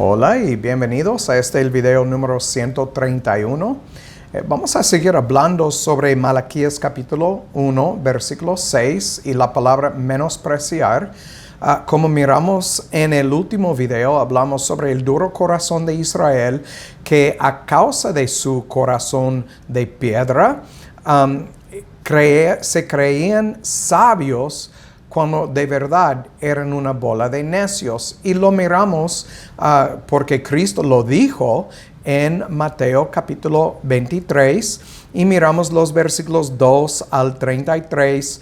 Hola y bienvenidos a el video número 131. Vamos a seguir hablando sobre Malaquías capítulo 1, versículo 6 y la palabra menospreciar. Como miramos en el último video, hablamos sobre el duro corazón de Israel que a causa de su corazón de piedra se creían sabios cuando de verdad eran una bola de necios. Y lo miramos porque Cristo lo dijo en Mateo capítulo 23 y miramos los versículos 2 al 33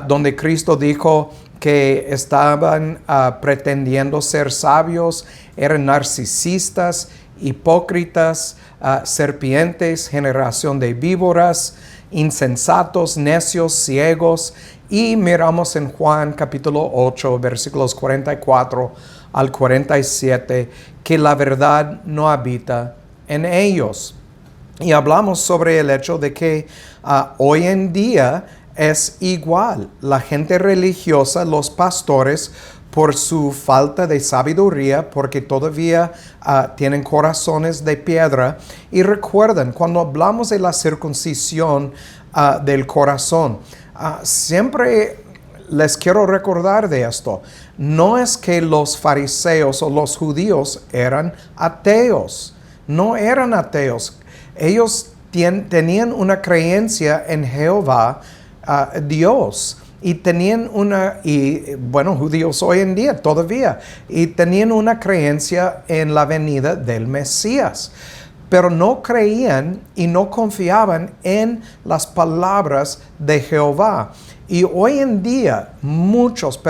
donde Cristo dijo que estaban pretendiendo ser sabios, eran narcisistas, hipócritas, serpientes, generación de víboras, insensatos, necios, ciegos. Y miramos en Juan capítulo 8, versículos 44 al 47, que la verdad no habita en ellos. Y hablamos sobre el hecho de que hoy en día es igual. La gente religiosa, los pastores, por su falta de sabiduría, porque todavía tienen corazones de piedra. Y recuerden, cuando hablamos de la circuncisión del corazón, siempre les quiero recordar de esto. No es que los fariseos o los judíos eran ateos. No eran ateos. Ellos tenían una creencia en Jehová, Dios. Y tenían judíos hoy en día todavía. Y tenían una creencia en la venida del Mesías. Pero no creían y no confiaban en las palabras de Jehová. Y hoy en día muchos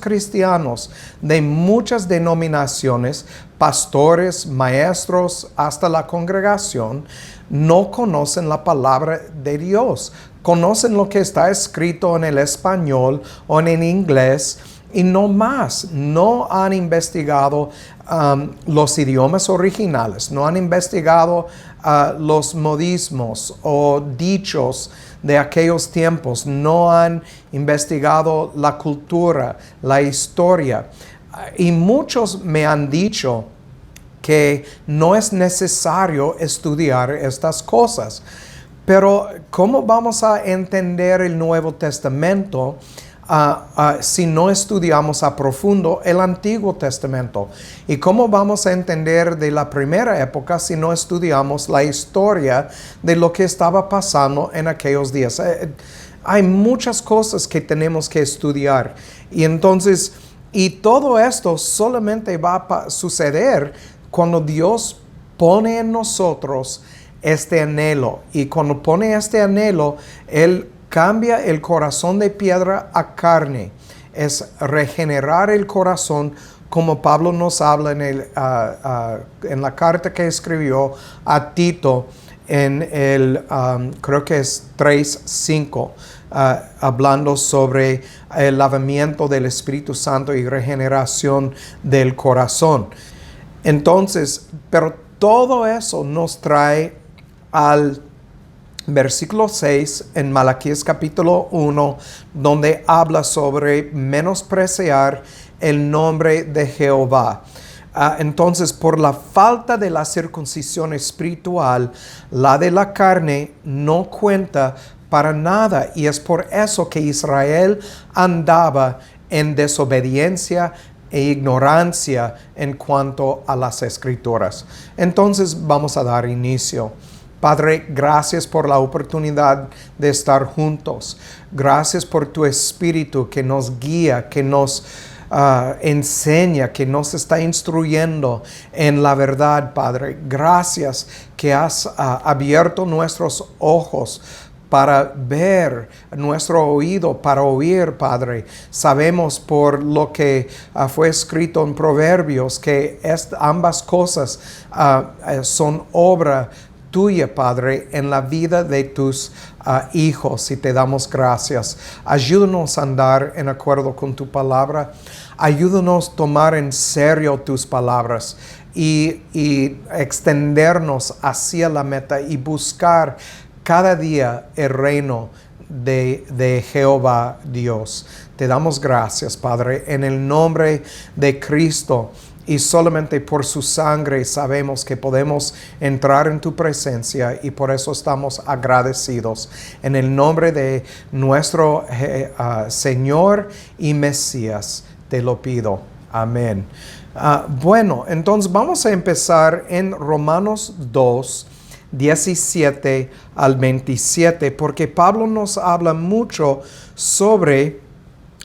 cristianos de muchas denominaciones, pastores, maestros, hasta la congregación, no conocen la palabra de Dios. Conocen lo que está escrito en el español o en el inglés y no más. No han investigado los idiomas originales, no han investigado los modismos o dichos de aquellos tiempos, no han investigado la cultura, la historia. Y muchos me han dicho que no es necesario estudiar estas cosas. Pero ¿cómo vamos a entender el Nuevo Testamento si no estudiamos a profundo el Antiguo Testamento? ¿Y cómo vamos a entender de la primera época si no estudiamos la historia de lo que estaba pasando en aquellos días? Hay muchas cosas que tenemos que estudiar. Y todo esto solamente va a suceder cuando Dios pone en nosotros este anhelo. Y cuando pone este anhelo, Él cambia el corazón de piedra a carne. Es regenerar el corazón, como Pablo nos habla en la carta que escribió a Tito en creo que es 3:5, hablando sobre el lavamiento del Espíritu Santo y regeneración del corazón. Entonces, pero todo eso nos trae al versículo 6 en Malaquías capítulo 1, donde habla sobre menospreciar el nombre de Jehová. Entonces, por la falta de la circuncisión espiritual, la de la carne no cuenta para nada. Y es por eso que Israel andaba en desobediencia e ignorancia en cuanto a las Escrituras. Entonces, vamos a dar inicio. Padre, gracias por la oportunidad de estar juntos. Gracias por tu Espíritu que nos guía, que nos enseña, que nos está instruyendo en la verdad, Padre. Gracias que has abierto nuestros ojos para ver, nuestro oído para oír, Padre. Sabemos por lo que fue escrito en Proverbios que ambas cosas son obra tuya, Padre, en la vida de tus hijos, y te damos gracias. Ayúdanos a andar en acuerdo con tu palabra. Ayúdanos a tomar en serio tus palabras y extendernos hacia la meta y buscar cada día el reino de Jehová Dios. Te damos gracias, Padre, en el nombre de Cristo. y solamente por su sangre sabemos que podemos entrar en tu presencia y por eso estamos agradecidos. En el nombre de nuestro Señor y Mesías te lo pido. Amén. Bueno, entonces vamos a empezar en Romanos 2, 17 al 27, porque Pablo nos habla mucho sobre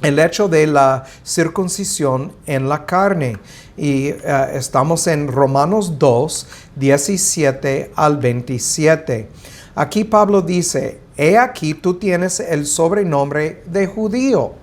el hecho de la circuncisión en la carne. Y estamos en Romanos 2, 17 al 27. Aquí Pablo dice, he aquí tú tienes el sobrenombre de judío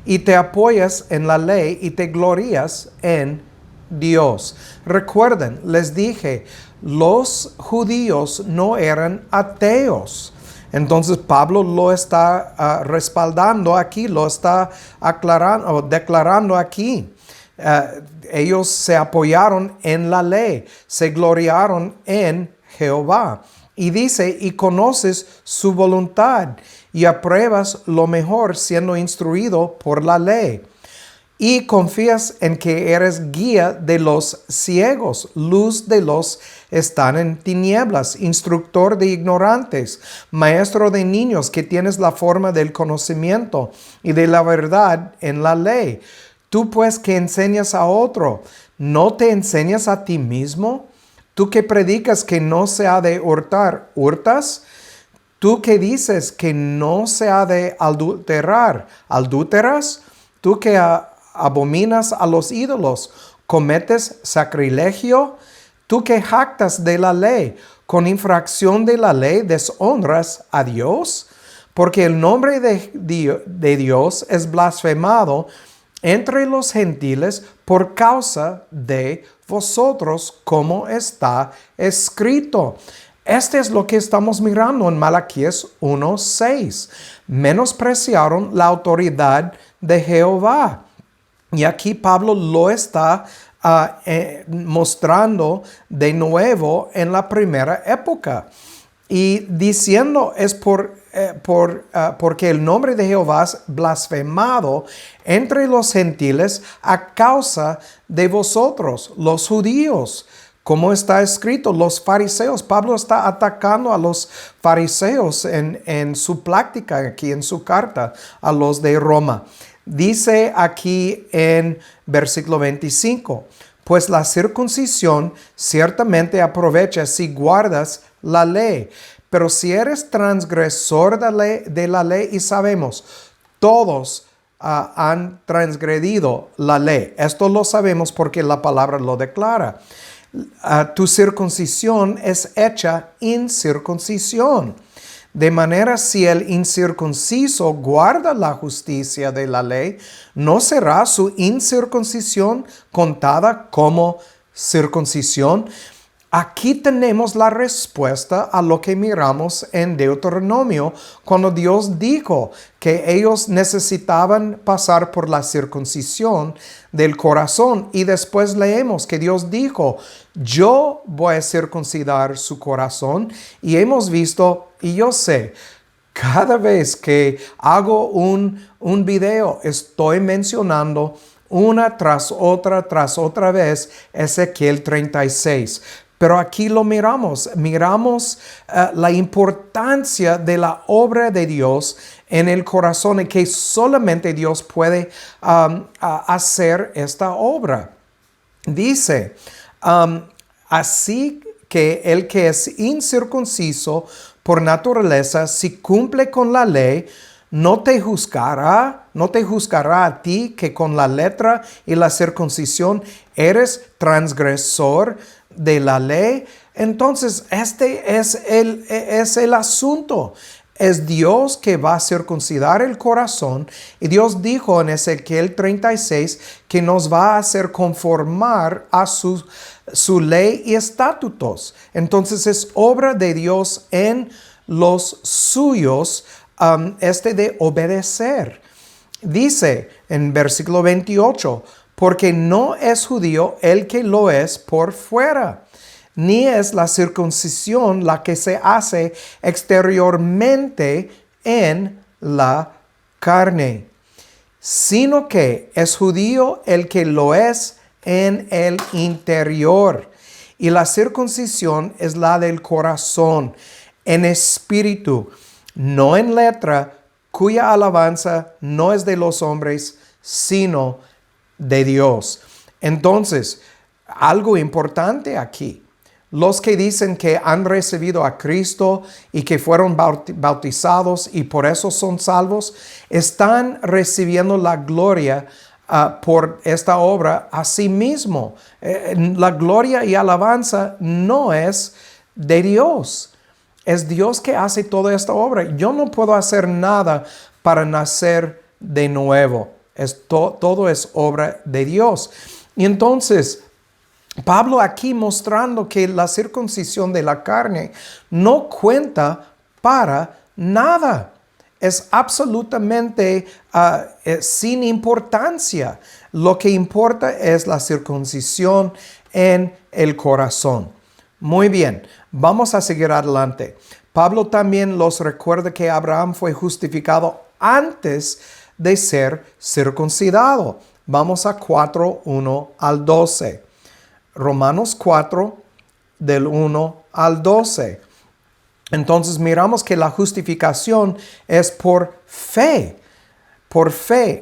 y te apoyas en la ley y te glorías en Dios. Recuerden, les dije, los judíos no eran ateos. Entonces Pablo lo está respaldando aquí, lo está aclarando o declarando aquí. Ellos se apoyaron en la ley, se gloriaron en Jehová. Y dice, y conoces su voluntad y apruebas lo mejor siendo instruido por la ley. Y confías en que eres guía de los ciegos, luz de los están en tinieblas, instructor de ignorantes, maestro de niños, que tienes la forma del conocimiento y de la verdad en la ley. Tú pues que enseñas a otro, ¿no te enseñas a ti mismo? Tú que predicas que no se ha de hurtar, ¿hurtas? Tú que dices que no se ha de adulterar, ¿adúlteras? Tú que abominas a los ídolos, ¿cometes sacrilegio? Tú que jactas de la ley, con infracción de la ley deshonras a Dios, porque el nombre de Dios es blasfemado entre los gentiles por causa de vosotros, como está escrito. Este es lo que estamos mirando en Malaquías 1:6. Menospreciaron la autoridad de Jehová. Y aquí Pablo lo está mostrando de nuevo en la primera época. Y diciendo es porque el nombre de Jehová es blasfemado entre los gentiles a causa de vosotros, los judíos. Como está escrito, los fariseos. Pablo está atacando a los fariseos en su plática, aquí en su carta a los de Roma. Dice aquí en versículo 25, pues la circuncisión ciertamente aprovecha si guardas la ley, pero si eres transgresor de la ley, y sabemos, todos han transgredido la ley. Esto lo sabemos porque la palabra lo declara. Tu circuncisión es hecha incircuncisión. De manera si el incircunciso guarda la justicia de la ley, ¿no será su incircuncisión contada como circuncisión? Aquí tenemos la respuesta a lo que miramos en Deuteronomio, cuando Dios dijo que ellos necesitaban pasar por la circuncisión del corazón. Y después leemos que Dios dijo, yo voy a circuncidar su corazón. Y hemos visto, y yo sé, cada vez que hago un video, estoy mencionando una tras otra vez Ezequiel 36. Pero aquí lo miramos la importancia de la obra de Dios en el corazón y que solamente Dios puede hacer esta obra. Dice, así que el que es incircunciso por naturaleza, si cumple con la ley, no te juzgará a ti que con la letra y la circuncisión eres transgresor de la ley. Entonces, este es el asunto. Es Dios que va a circuncidar el corazón. Y Dios dijo en Ezequiel 36 que nos va a hacer conformar a su ley y estatutos. Entonces, es obra de Dios en los suyos de obedecer. Dice en versículo 28, porque no es judío el que lo es por fuera, ni es la circuncisión la que se hace exteriormente en la carne, sino que es judío el que lo es en el interior. Y la circuncisión es la del corazón, en espíritu, no en letra, cuya alabanza no es de los hombres, sino de Dios. Entonces, algo importante aquí. Los que dicen que han recibido a Cristo y que fueron bautizados y por eso son salvos, están recibiendo la gloria por esta obra a sí mismo. La gloria y alabanza no es de Dios. Es Dios que hace toda esta obra. Yo no puedo hacer nada para nacer de nuevo. Todo es obra de Dios. Y entonces, Pablo aquí mostrando que la circuncisión de la carne no cuenta para nada. Es absolutamente sin importancia. Lo que importa es la circuncisión en el corazón. Muy bien, vamos a seguir adelante. Pablo también los recuerda que Abraham fue justificado antes de ser circuncidado. Vamos a 4:1 al 12. Romanos 4, del 1 al 12. Entonces miramos que la justificación es por fe,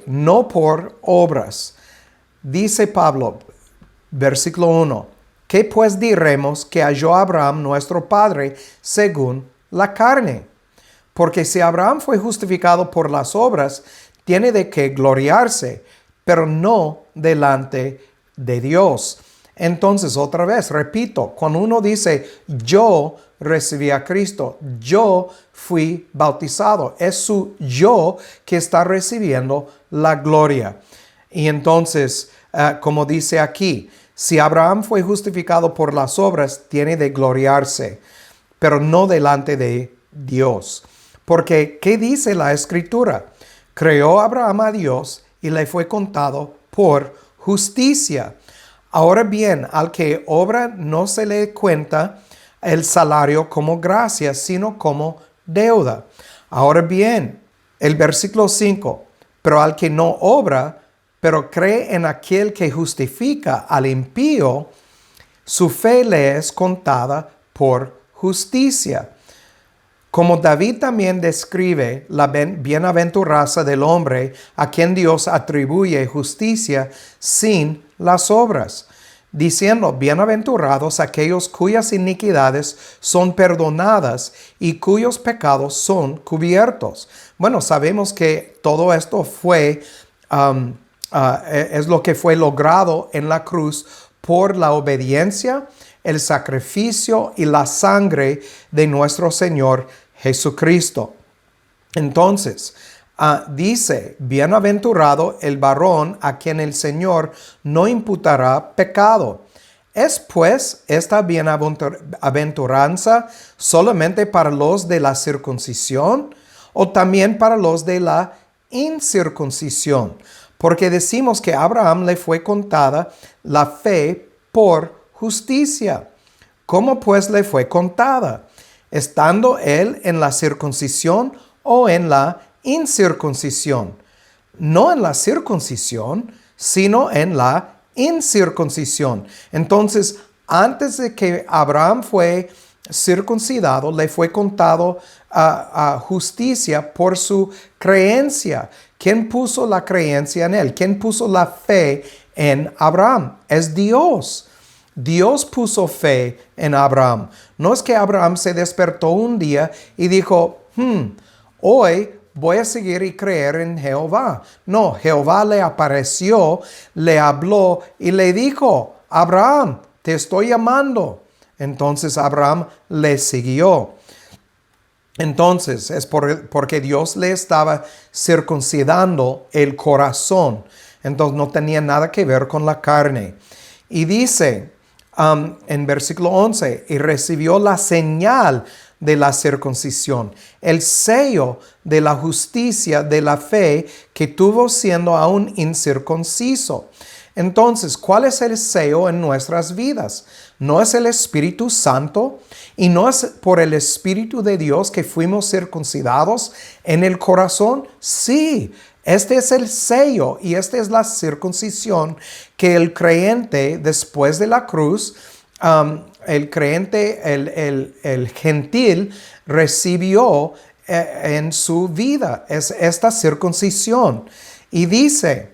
no por obras. Dice Pablo, versículo 1, ¿qué pues diremos que halló Abraham nuestro padre según la carne? Porque si Abraham fue justificado por las obras, tiene de qué gloriarse, pero no delante de Dios. Entonces, otra vez, repito, cuando uno dice, yo recibí a Cristo, yo fui bautizado, es su yo que está recibiendo la gloria. Y entonces, como dice aquí, si Abraham fue justificado por las obras, tiene de gloriarse, pero no delante de Dios. Porque, ¿qué dice la Escritura? Creó Abraham a Dios y le fue contado por justicia. Ahora bien, al que obra no se le cuenta el salario como gracia, sino como deuda. Ahora bien, el versículo 5, pero al que no obra, pero cree en aquel que justifica al impío, su fe le es contada por justicia. Como David también describe la bienaventuranza del hombre a quien Dios atribuye justicia sin las obras, diciendo, bienaventurados aquellos cuyas iniquidades son perdonadas y cuyos pecados son cubiertos. Bueno, sabemos que todo esto es lo que fue logrado en la cruz por la obediencia, el sacrificio y la sangre de nuestro Señor Jesucristo. Entonces, dice, bienaventurado el varón a quien el Señor no imputará pecado. ¿Es pues esta bienaventuranza solamente para los de la circuncisión o también para los de la incircuncisión? Porque decimos que a Abraham le fue contada la fe por justicia. ¿Cómo pues le fue contada? ¿Estando él en la circuncisión o en la incircuncisión? No en la circuncisión, sino en la incircuncisión. Entonces, antes de que Abraham fue circuncidado, le fue contado a justicia por su creencia. ¿Quién puso la creencia en él? ¿Quién puso la fe en Abraham? Es Dios. Dios puso fe en Abraham. No es que Abraham se despertó un día y dijo, hoy voy a seguir y creer en Jehová. No, Jehová le apareció, le habló y le dijo, Abraham, te estoy llamando. Entonces Abraham le siguió. Entonces es porque Dios le estaba circuncidando el corazón. Entonces no tenía nada que ver con la carne. Y dice en versículo 11, y recibió la señal de la circuncisión, el sello de la justicia de la fe que tuvo siendo aún incircunciso. Entonces, ¿cuál es el sello en nuestras vidas? ¿No es el Espíritu Santo? ¿Y no es por el Espíritu de Dios que fuimos circuncidados en el corazón? Sí, Este es el sello y esta es la circuncisión que el creyente después de la cruz, el creyente, el gentil recibió en su vida. Es esta circuncisión. Y dice,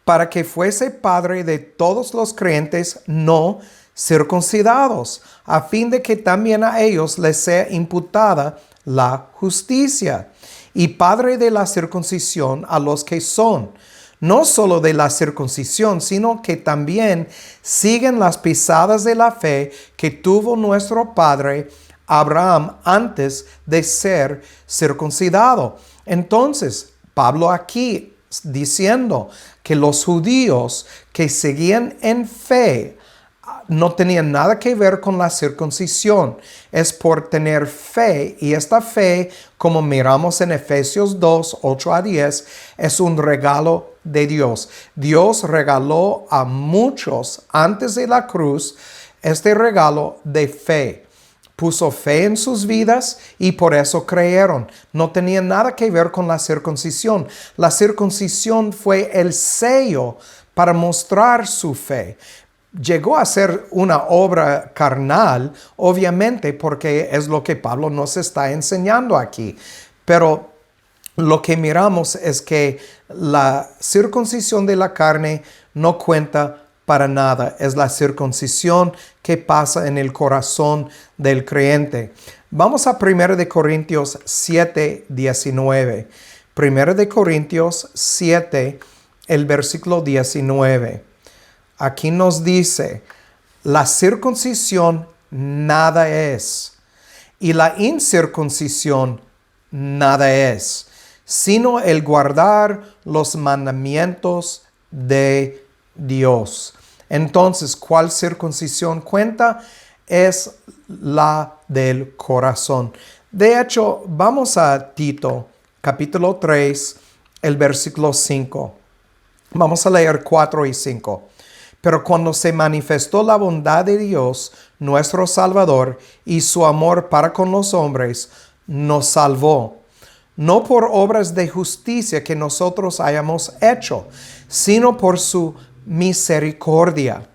para que fuese padre de todos los creyentes no circuncidados, a fin de que también a ellos les sea imputada la justicia, y padre de la circuncisión a los que son, no solo de la circuncisión, sino que también siguen las pisadas de la fe que tuvo nuestro padre Abraham antes de ser circuncidado. Entonces, Pablo aquí diciendo que los judíos que seguían en fe no tenían nada que ver con la circuncisión. Es por tener fe, y esta fe, como miramos en Efesios 2, 8 a 10, es un regalo de Dios. Dios regaló a muchos antes de la cruz este regalo de fe. Puso fe en sus vidas y por eso creyeron. No tenía nada que ver con la circuncisión. La circuncisión fue el sello para mostrar su fe. Llegó a ser una obra carnal, obviamente, porque es lo que Pablo nos está enseñando aquí. Pero lo que miramos es que la circuncisión de la carne no cuenta para nada. Es la circuncisión que pasa en el corazón del creyente. Vamos a 1 de Corintios 7, 19. 1 de Corintios 7, el versículo 19. Aquí nos dice, la circuncisión nada es, y la incircuncisión nada es, sino el guardar los mandamientos de Dios. Entonces, ¿cuál circuncisión cuenta? Es la del corazón. De hecho, vamos a Tito, capítulo 3, el versículo 5. Vamos a leer 4 y 5. Pero cuando se manifestó la bondad de Dios, nuestro Salvador, y su amor para con los hombres, nos salvó, no por obras de justicia que nosotros hayamos hecho, sino por su misericordia,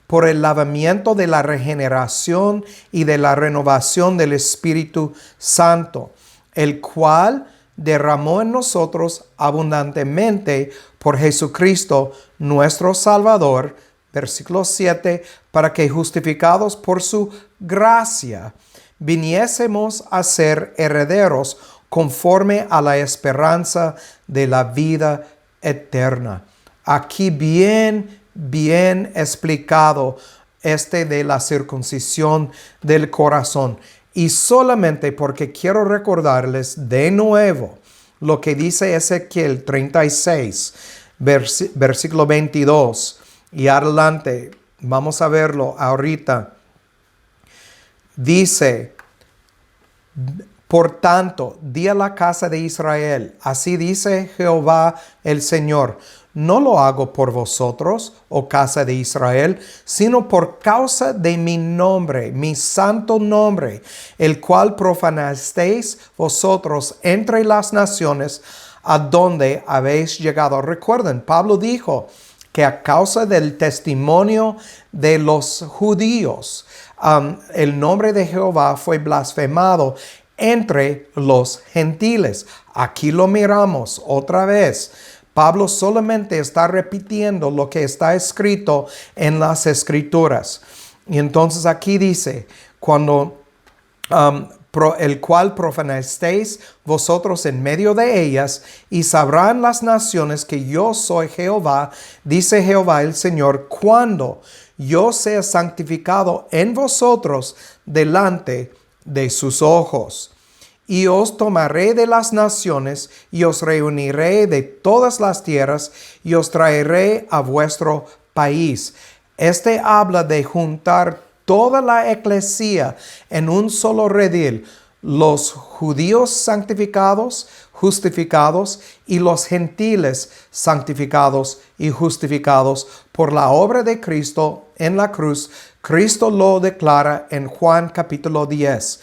por el lavamiento de la regeneración y de la renovación del Espíritu Santo, el cual derramó en nosotros abundantemente por Jesucristo nuestro Salvador. Versículo 7, para que justificados por su gracia viniésemos a ser herederos conforme a la esperanza de la vida eterna. Aquí bien explicado de la circuncisión del corazón. Y solamente porque quiero recordarles de nuevo lo que dice Ezequiel 36, versículo 22. Y adelante, vamos a verlo ahorita. Dice, por tanto, di a la casa de Israel, así dice Jehová el Señor, no lo hago por vosotros, oh casa de Israel, sino por causa de mi nombre, mi santo nombre, el cual profanasteis vosotros entre las naciones a donde habéis llegado. Recuerden, Pablo dijo que a causa del testimonio de los judíos, el nombre de Jehová fue blasfemado entre los gentiles. Aquí lo miramos otra vez. Pablo solamente está repitiendo lo que está escrito en las Escrituras. Y entonces aquí dice, cuando el cual profanasteis vosotros en medio de ellas, y sabrán las naciones que yo soy Jehová, dice Jehová el Señor, cuando yo sea santificado en vosotros delante de sus ojos. Y os tomaré de las naciones, y os reuniré de todas las tierras, y os traeré a vuestro país. Este habla de juntar toda la eclesía en un solo redil, los judíos santificados, justificados, y los gentiles santificados y justificados por la obra de Cristo en la cruz. Cristo lo declara en Juan capítulo 10.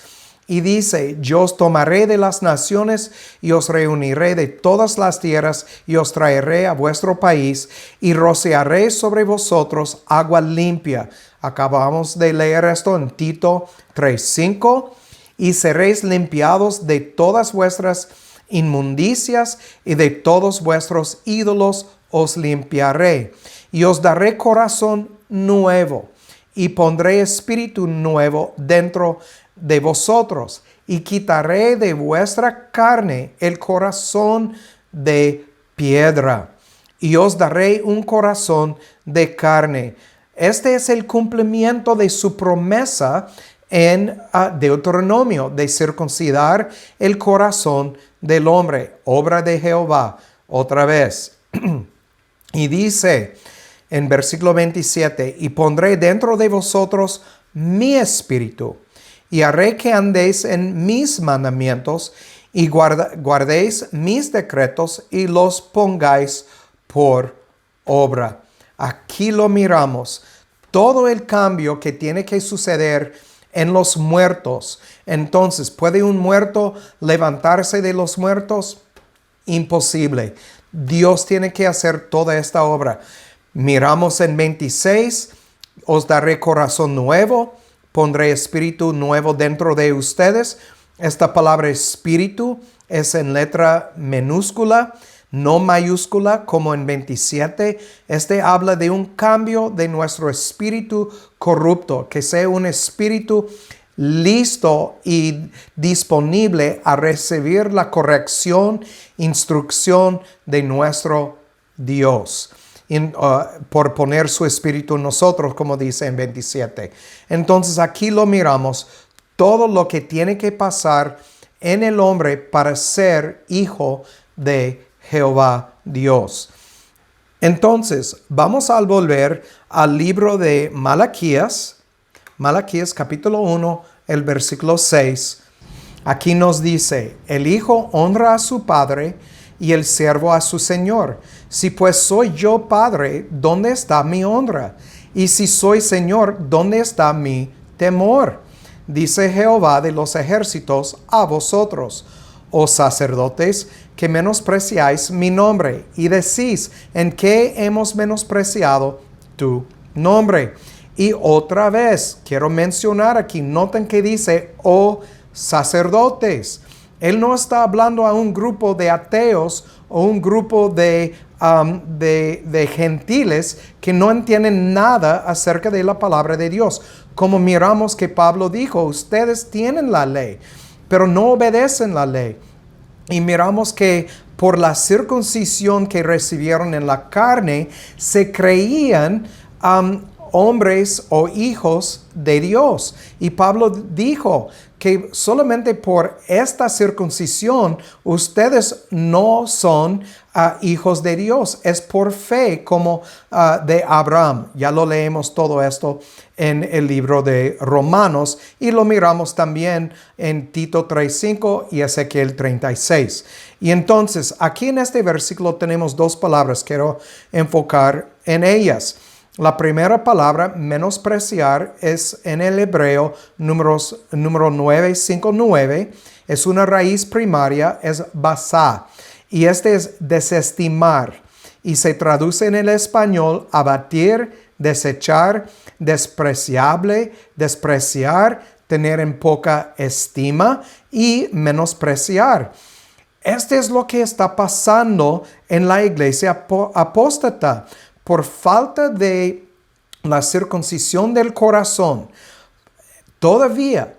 Y dice, yo os tomaré de las naciones y os reuniré de todas las tierras y os traeré a vuestro país y rociaré sobre vosotros agua limpia. Acabamos de leer esto en Tito 3:5. Y seréis limpiados de todas vuestras inmundicias y de todos vuestros ídolos os limpiaré. Y os daré corazón nuevo y pondré espíritu nuevo dentro de vosotros y quitaré de vuestra carne el corazón de piedra y os daré un corazón de carne. Este es el cumplimiento de su promesa en Deuteronomio de circuncidar el corazón del hombre, obra de Jehová. Otra vez. Y dice en versículo 27, y pondré dentro de vosotros mi espíritu y haré que andéis en mis mandamientos y guardéis mis decretos y los pongáis por obra. Aquí lo miramos. Todo el cambio que tiene que suceder en los muertos. Entonces, ¿puede un muerto levantarse de los muertos? Imposible. Dios tiene que hacer toda esta obra. Miramos en 26, os daré corazón nuevo, pondré espíritu nuevo dentro de ustedes. Esta palabra espíritu es en letra minúscula, no mayúscula como en 27. Este habla de un cambio de nuestro espíritu corrupto, que sea un espíritu listo y disponible a recibir la corrección, instrucción de nuestro Dios. Por poner su espíritu en nosotros, como dice en 27. Entonces aquí lo miramos, todo lo que tiene que pasar en el hombre para ser hijo de Jehová Dios. Entonces, vamos a volver al libro de Malaquías capítulo 1, el versículo 6. Aquí nos dice, el hijo honra a su padre y el siervo a su señor. Si pues soy yo padre, ¿dónde está mi honra? Y si soy señor, ¿dónde está mi temor? Dice Jehová de los ejércitos a vosotros, oh sacerdotes, que menospreciáis mi nombre, y decís, ¿en qué hemos menospreciado tu nombre? Y otra vez, quiero mencionar aquí, noten que dice, oh sacerdotes. Él no está hablando a un grupo de ateos o un grupo de gentiles que no entienden nada acerca de la palabra de Dios. Como miramos que Pablo dijo, ustedes tienen la ley, pero no obedecen la ley. Y miramos que por la circuncisión que recibieron en la carne, se creían hombres o hijos de Dios. Y Pablo dijo que solamente por esta circuncisión ustedes no son hijos de Dios. Es por fe como de Abraham. Ya lo leemos todo esto en el libro de Romanos y lo miramos también en Tito 3:5 y Ezequiel 36. Y entonces aquí en este versículo tenemos dos palabras. Quiero enfocar en ellas. La primera palabra, menospreciar, es en el hebreo número 959. Es una raíz primaria, es basá. Y este es desestimar. Y se traduce en el español abatir, desechar, despreciable, despreciar, tener en poca estima y menospreciar. Este es lo que está pasando en la iglesia apóstata. Por falta de la circuncisión del corazón, todavía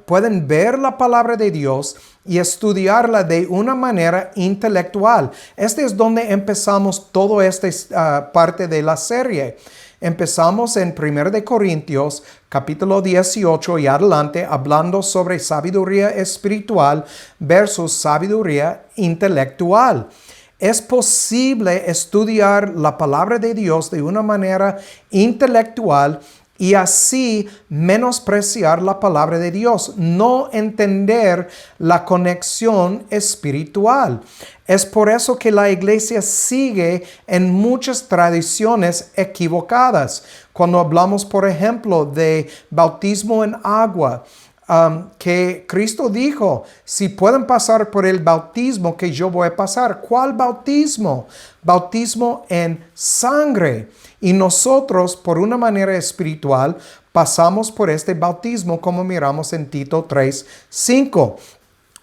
pueden ver la palabra de Dios y estudiarla de una manera intelectual. Este es donde empezamos toda esta parte de la serie. Empezamos en 1 Corintios, capítulo 18 y adelante, hablando sobre sabiduría espiritual versus sabiduría intelectual. Es posible estudiar la palabra de Dios de una manera intelectual y así menospreciar la palabra de Dios, no entender la conexión espiritual. Es por eso que la iglesia sigue en muchas tradiciones equivocadas. Cuando hablamos, por ejemplo, de bautismo en agua, que Cristo dijo, si pueden pasar por el bautismo que yo voy a pasar. ¿Cuál bautismo? Bautismo en sangre. Y nosotros, por una manera espiritual, pasamos por este bautismo como miramos en Tito 3:5.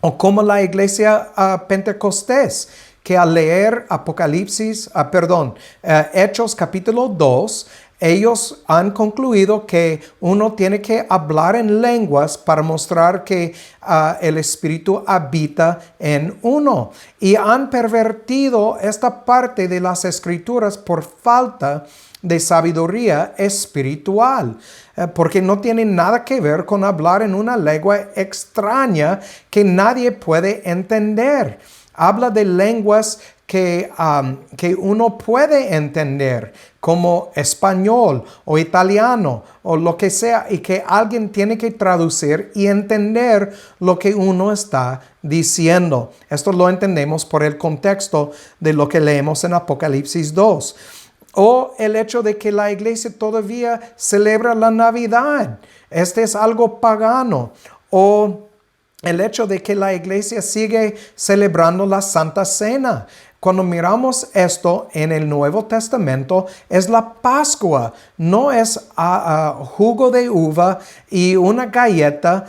O como la iglesia Pentecostés, que al leer Hechos capítulo 2, ellos han concluido que uno tiene que hablar en lenguas para mostrar que el Espíritu habita en uno. Y han pervertido esta parte de las Escrituras por falta de sabiduría espiritual, porque no tiene nada que ver con hablar en una lengua extraña que nadie puede entender. Habla de lenguas que uno puede entender, como español o italiano o lo que sea, y que alguien tiene que traducir y entender lo que uno está diciendo. Esto lo entendemos por el contexto de lo que leemos en Apocalipsis 2. O el hecho de que la iglesia todavía celebra la Navidad. Este es algo pagano. O el hecho de que la iglesia sigue celebrando la Santa Cena. Cuando miramos esto en el Nuevo Testamento, es la Pascua, no es jugo de uva y una galleta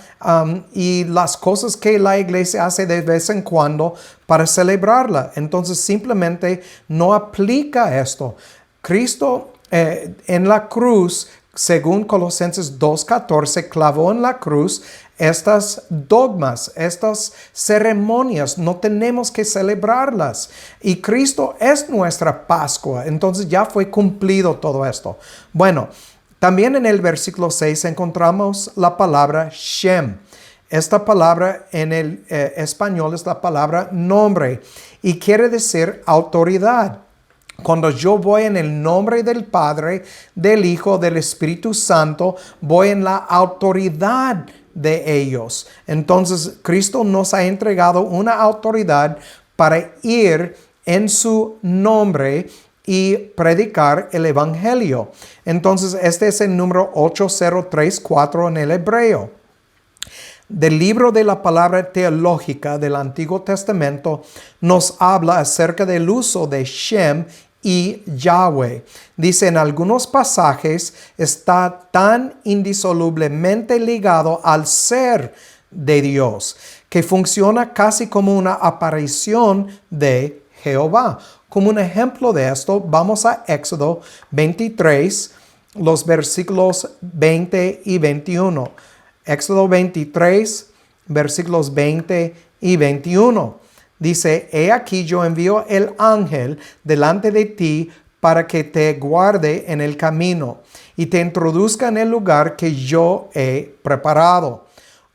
y las cosas que la iglesia hace de vez en cuando para celebrarla. Entonces simplemente no aplica esto. Cristo en la cruz, según Colosenses 2:14, clavó en la cruz estas dogmas, estas ceremonias. No tenemos que celebrarlas. Y Cristo es nuestra Pascua. Entonces ya fue cumplido todo esto. Bueno, también en el versículo 6 encontramos la palabra Shem. Esta palabra en el español es la palabra nombre y quiere decir autoridad. Cuando yo voy en el nombre del Padre, del Hijo, del Espíritu Santo, voy en la autoridad de ellos. Entonces, Cristo nos ha entregado una autoridad para ir en su nombre y predicar el Evangelio. Entonces, este es el número 8034 en el hebreo. Del libro de la palabra teológica del Antiguo Testamento nos habla acerca del uso de Shem y Yahweh. Dice en algunos pasajes está tan indisolublemente ligado al ser de Dios que funciona casi como una aparición de Jehová. Como un ejemplo de esto, vamos a Éxodo 23, los versículos 20 y 21. Éxodo 23, versículos 20 y 21. Dice, he aquí yo envío el ángel delante de ti para que te guarde en el camino y te introduzca en el lugar que yo he preparado.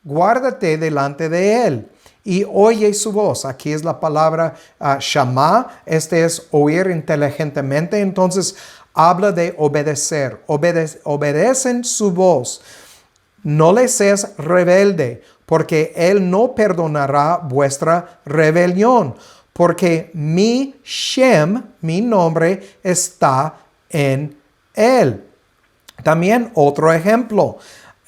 Guárdate delante de él y oye su voz. Aquí es la palabra Shama. Este es oír inteligentemente. Entonces habla de obedecer. Obedecen su voz. No le seas rebelde, porque él no perdonará vuestra rebelión, porque mi Shem, mi nombre, está en él. También otro ejemplo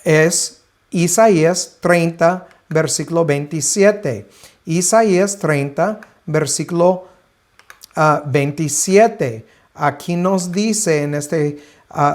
es Isaías 30, versículo 27. Isaías 30, versículo 27. Aquí nos dice en este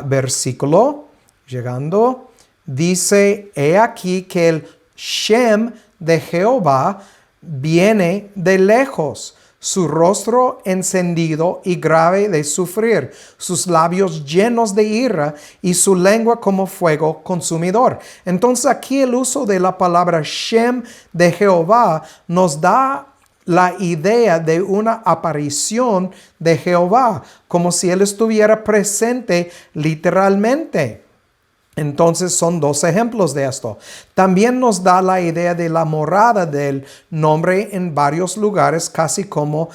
versículo, llegando, dice, he aquí que el Shem de Jehová viene de lejos, su rostro encendido y grave de sufrir, sus labios llenos de ira y su lengua como fuego consumidor. Entonces aquí el uso de la palabra Shem de Jehová nos da la idea de una aparición de Jehová, como si él estuviera presente literalmente. Entonces son dos ejemplos de esto. También nos da la idea de la morada del nombre en varios lugares, casi como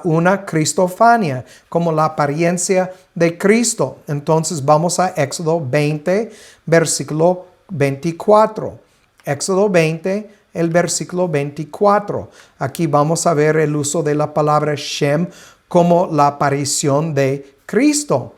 una cristofania, como la apariencia de Cristo. Entonces vamos a Éxodo 20, versículo 24. Éxodo 20, el versículo 24. Aquí vamos a ver el uso de la palabra Shem como la aparición de Cristo.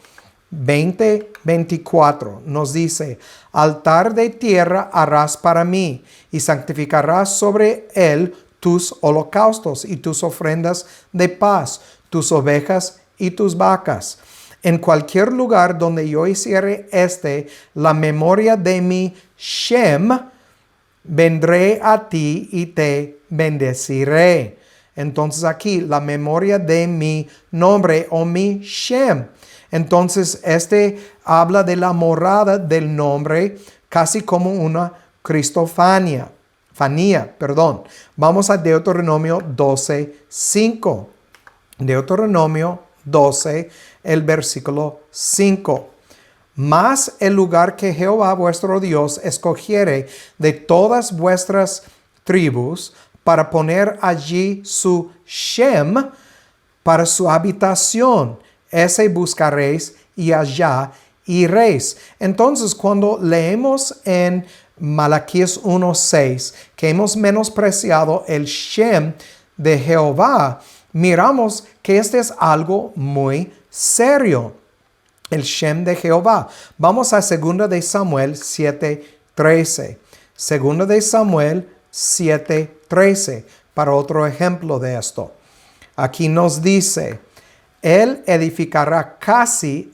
20:24 nos dice: altar de tierra harás para mí, y santificarás sobre él tus holocaustos y tus ofrendas de paz, tus ovejas y tus vacas. En cualquier lugar donde yo hiciere la memoria de mi Shem, vendré a ti y te bendeciré. Entonces aquí, la memoria de mi nombre o mi Shem. Entonces, habla de la morada del nombre, casi como una cristofania. Vamos a Deuteronomio 12:5. Deuteronomio 12, el versículo 5. Mas el lugar que Jehová vuestro Dios escogiere de todas vuestras tribus para poner allí su Shem para su habitación, ese buscaréis y allá iréis. Entonces, cuando leemos en Malaquías 1:6 que hemos menospreciado el Shem de Jehová, miramos que es algo muy serio. El Shem de Jehová. Vamos a 2 de Samuel 7:13. 2 de Samuel 7:13 para otro ejemplo de esto. Aquí nos dice: Él edificará casa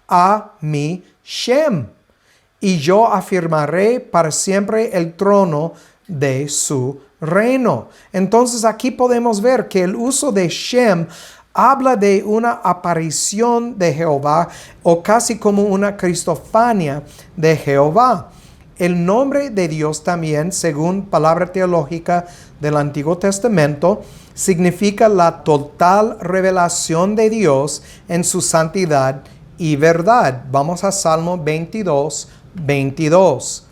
a mi Shem, y yo afirmaré para siempre el trono de su reino. Entonces aquí podemos ver que el uso de Shem habla de una aparición de Jehová o casi como una cristofania de Jehová. El nombre de Dios también, según palabra teológica del Antiguo Testamento, significa la total revelación de Dios en su santidad y verdad. Vamos a Salmo 22:22.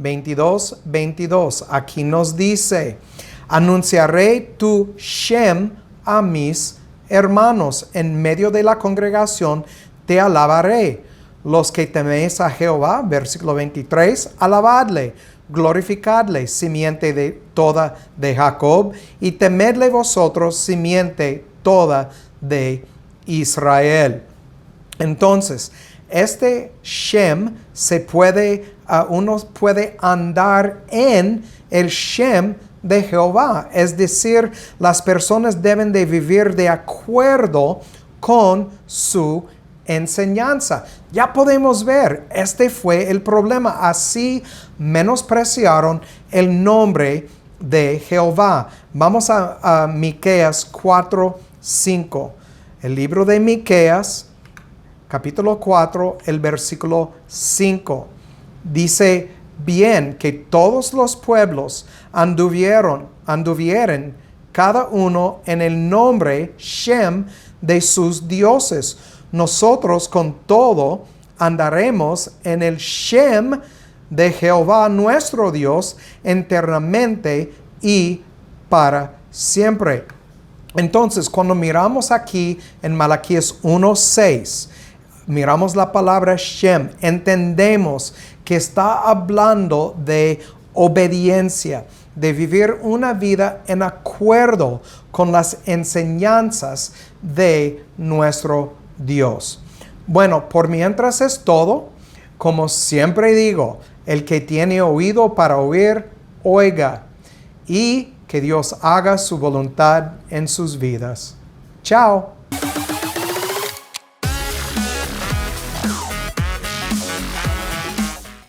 22:22. Aquí nos dice: anunciaré tu Shem a mis hermanos, en medio de la congregación te alabaré. Los que teméis a Jehová, versículo 23, alabadle, glorificadle, simiente de toda de Jacob, y temedle vosotros, simiente toda de Israel. Entonces, Shem uno puede andar en el Shem de Jehová. Es decir, las personas deben de vivir de acuerdo con su enseñanza. Ya podemos ver, fue el problema. Así menospreciaron el nombre de Jehová. Vamos a Miqueas 4:5. El libro de Miqueas, capítulo 4, el versículo 5. Dice: bien que todos los pueblos anduvieren cada uno en el nombre Shem de sus dioses. Nosotros con todo andaremos en el Shem de Jehová nuestro Dios eternamente y para siempre. Entonces, cuando miramos aquí en Malaquías 1:6, miramos la palabra Shem, entendemos que está hablando de obediencia, de vivir una vida en acuerdo con las enseñanzas de nuestro Dios. Bueno, por mientras es todo. Como siempre digo, el que tiene oído para oír, oiga, y que Dios haga su voluntad en sus vidas. Chao.